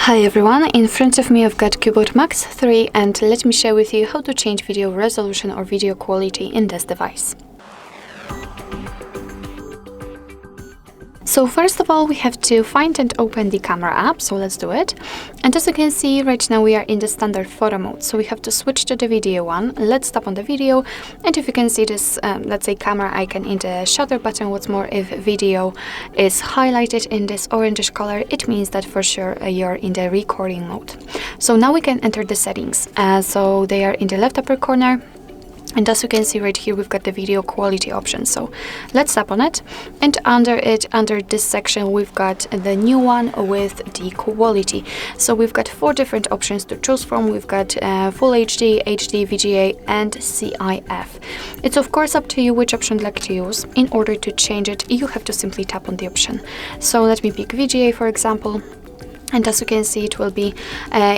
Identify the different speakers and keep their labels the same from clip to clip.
Speaker 1: Hi everyone, in front of me I've got CUBOT Max 3 and let me share with you how to change video resolution or video quality in this device. So first of all, we have to find and open the camera app, so let's do it. And as you can see, right now we are in the standard photo mode, so we have to switch to the video one. Let's tap on the video, and if you can see this, let's say camera icon in the shutter button, what's more, if video is highlighted in this orangish color, it means that for sure you're in the recording mode. So now we can enter the settings. So they are in the left upper corner. And as you can see right here, we've got the video quality option. So let's tap on it. And under this section, we've got the new one with the quality. So we've got 4 different options to choose from. We've got Full HD, HD, VGA, and CIF. It's of course up to you which option you'd like to use. In order to change it, you have to simply tap on the option. So let me pick VGA, for example. And as you can see, it will be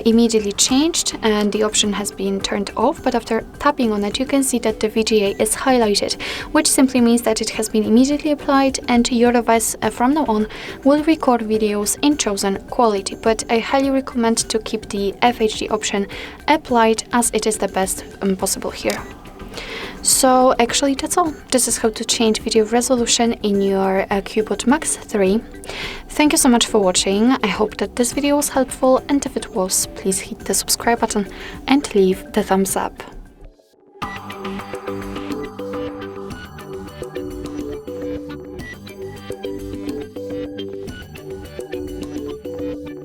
Speaker 1: immediately changed and the option has been turned off. But after tapping on it, you can see that the VGA is highlighted, which simply means that it has been immediately applied and your device from now on will record videos in chosen quality. But I highly recommend to keep the FHD option applied as it is the best possible here. So actually that's all. This is how to change video resolution in your CUBOT Max 3. Thank you so much for watching. I hope that this video was helpful, and if it was, please hit the subscribe button and leave the thumbs up.